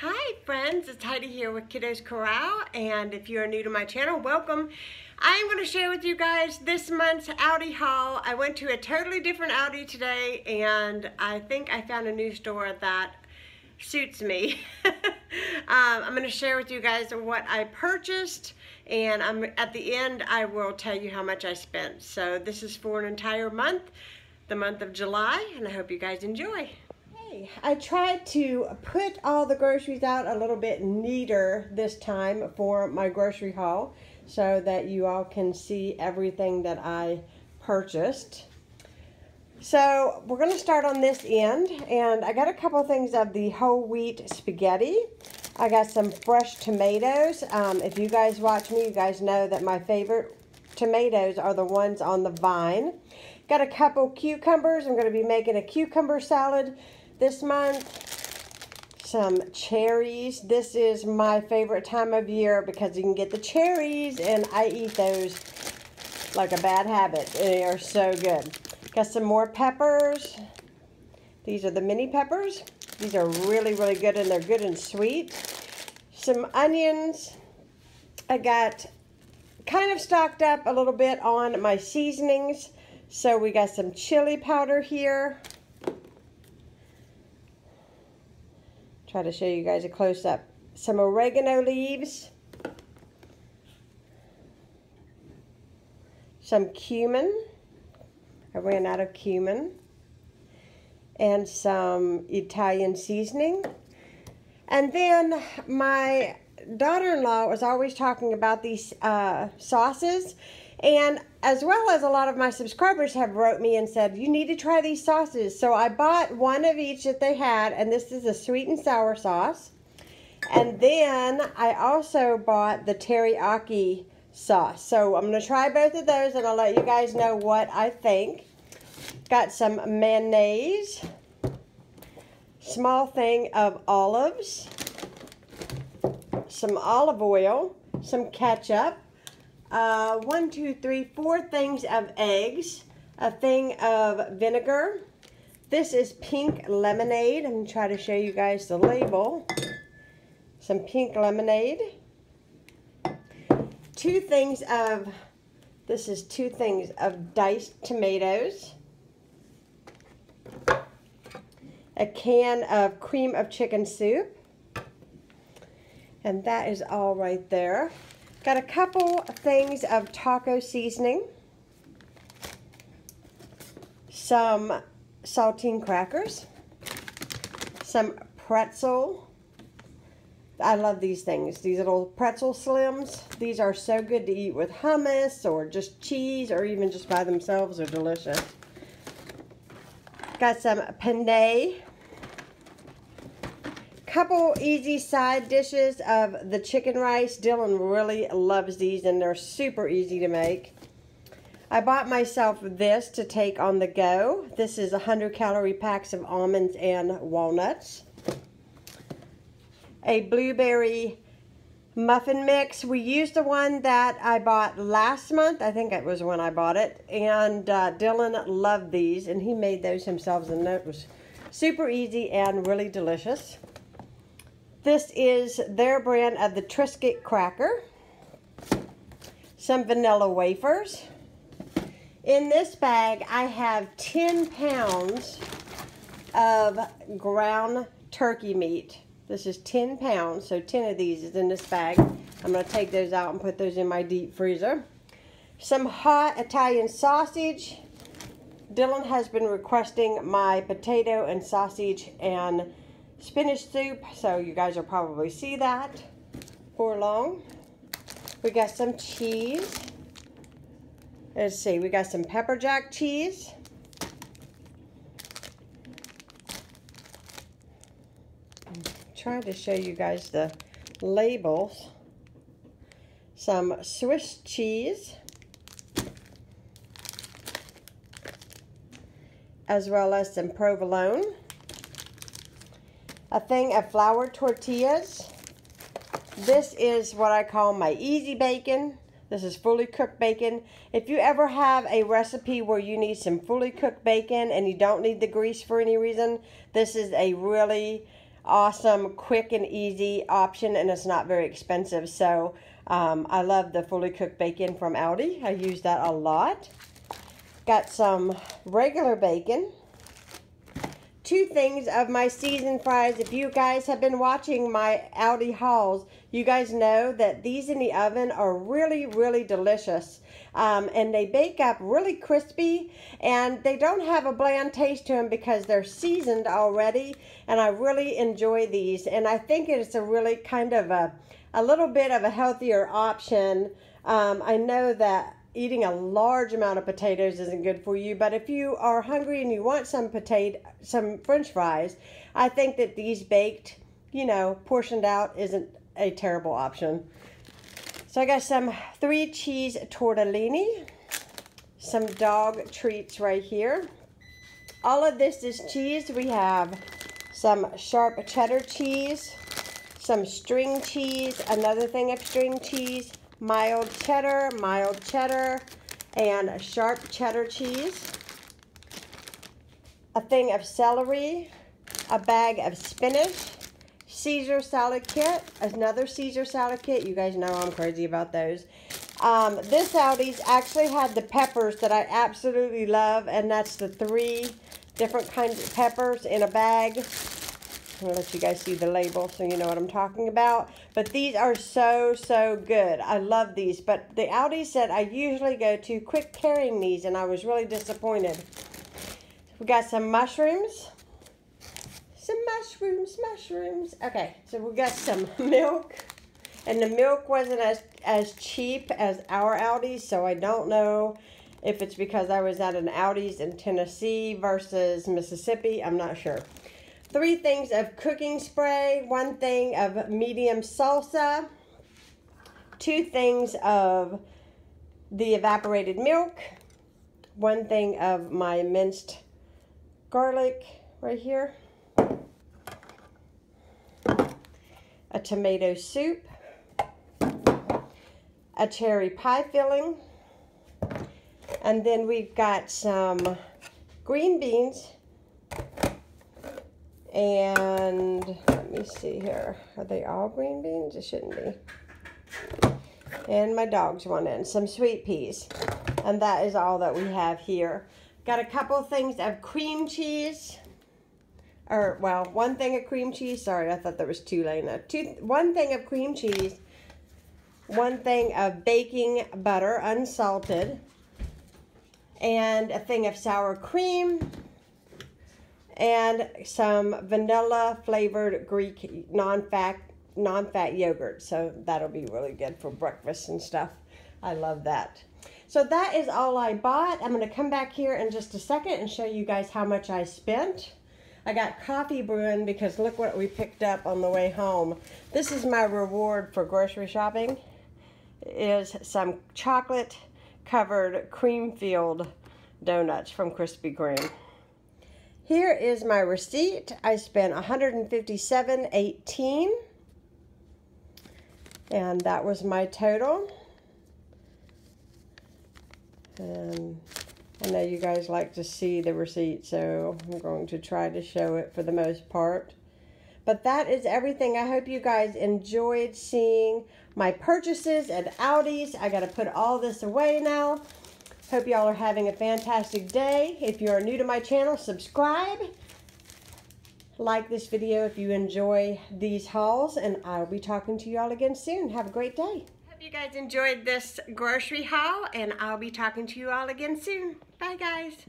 Hi friends, it's Heidi here with Kiddos Corral, and if you are new to my channel, welcome. I'm going to share with you guys this month's ALDI haul. I went to a totally different ALDI today, and I think I found a new store that suits me. I'm going to share with you guys what I purchased, and at the end I will tell you how much I spent. So this is for an entire month, the month of July, and I hope you guys enjoy. I tried to put all the groceries out a little bit neater this time for my grocery haul so that you all can see everything that I purchased. So we're going to start on this end, and I got a couple things of the whole wheat spaghetti. I got some fresh tomatoes. If you guys watch me, you guys know that my favorite tomatoes are the ones on the vine. Got a couple cucumbers. I'm going to be making a cucumber salad this month. Some cherries. This is my favorite time of year because you can get the cherries, and I eat those like a bad habit. They are so good. Got some more peppers. These are the mini peppers. These are really, really good, and they're good and sweet. Some onions. I got kind of stocked up a little bit on my seasonings. So we got some chili powder here. Try to show you guys a close-up. Some oregano leaves. Some cumin. I ran out of cumin. And some Italian seasoning. And then my daughter-in-law was always talking about these sauces. And as well as a lot of my subscribers have wrote me and said, you need to try these sauces. So I bought one of each that they had, and this is a sweet and sour sauce. And then I also bought the teriyaki sauce. So I'm going to try both of those, and I'll let you guys know what I think. Got some mayonnaise, small thing of olives, some olive oil, some ketchup, 1, 2, 3, 4 things of eggs, a thing of vinegar. This is pink lemonade. I'm going to try to show you guys the label. Some pink lemonade. 2 things of, this is 2 things of diced tomatoes. A can of cream of chicken soup. And that is all right there. Got a couple things of taco seasoning, some saltine crackers, some pretzel. I love these things, these little pretzel slims. These are so good to eat with hummus or just cheese, or even just by themselves. They're delicious. Got some penne. Couple easy side dishes of the chicken rice. Dylan really loves these, and they're super easy to make. I bought myself this to take on the go. This is 100-calorie packs of almonds and walnuts. A blueberry muffin mix. We used the one that I bought last month. I think it was when I bought it. And Dylan loved these, and he made those himself, and it was super easy and really delicious. This is their brand of the Triscuit cracker. Some vanilla wafers. In this bag, I have 10 pounds of ground turkey meat. This is 10 pounds, so 10 of these is in this bag. I'm going to take those out and put those in my deep freezer. Some hot Italian sausage. Dylan has been requesting my potato and sausage and spinach soup, so you guys will probably see that for long. We got some cheese. Let's see, we got some pepper jack cheese. I'm trying to show you guys the labels. Some Swiss cheese, as well as some provolone. A thing of flour tortillas. This is what I call my easy bacon. This is fully cooked bacon. If you ever have a recipe where you need some fully cooked bacon and you don't need the grease for any reason, this is a really awesome, quick and easy option, and it's not very expensive. So I love the fully cooked bacon from ALDI. I use that a lot. Got some regular bacon. 2 things of my seasoned fries. If you guys have been watching my ALDI hauls, you guys know that these in the oven are really, really delicious. And they bake up really crispy, and they don't have a bland taste to them because they're seasoned already, and I really enjoy these. And I think it's a really kind of a little bit of a healthier option. I know that eating a large amount of potatoes isn't good for you, but if you are hungry and you want some French fries, I think that these baked, you know, portioned out isn't a terrible option. So I got some 3 cheese tortellini, some dog treats right here. All of this is cheese. We have some sharp cheddar cheese, some string cheese, another thing of string cheese, mild cheddar, and sharp cheddar cheese, a thing of celery, a bag of spinach, Caesar salad kit, another Caesar salad kit. You guys know I'm crazy about those. This ALDI's actually had the peppers that I absolutely love, and that's the 3 different kinds of peppers in a bag. I'm going to let you guys see the label so you know what I'm talking about. But these are so, so good. I love these. But the ALDI said I usually go to quick carrying these, and I was really disappointed. We got some mushrooms. Mushrooms. Okay, so we got some milk. And the milk wasn't as cheap as our ALDI's, so I don't know if it's because I was at an ALDI's in Tennessee versus Mississippi. I'm not sure. 3 things of cooking spray, 1 thing of medium salsa, 2 things of the evaporated milk, 1 thing of my minced garlic right here, a tomato soup, a cherry pie filling, and then we've got some green beans. And let me see here. Are they all green beans? It shouldn't be. And my dogs wanted some sweet peas. And that is all that we have here. Got a couple things of cream cheese. Or, well, 1 thing of cream cheese. Sorry, I thought there was 2 laying there. 1 thing of cream cheese. 1 thing of baking butter, unsalted. And a thing of sour cream. And some vanilla flavored Greek non-fat yogurt. So that'll be really good for breakfast and stuff. I love that. So that is all I bought. I'm going to come back here in just a second and show you guys how much I spent. I got coffee brewing because look what we picked up on the way home. This is my reward for grocery shopping. It is some chocolate covered cream filled donuts from Krispy Kreme. Here is my receipt. I spent $157.18, and that was my total. And I know you guys like to see the receipt, so I'm going to try to show it for the most part. But that is everything. I hope you guys enjoyed seeing my purchases at ALDI's. I got to put all this away now. Hope y'all are having a fantastic day. If you are new to my channel, subscribe. Like this video if you enjoy these hauls, and I'll be talking to y'all again soon. Have a great day. Hope you guys enjoyed this grocery haul, and I'll be talking to you all again soon. Bye, guys.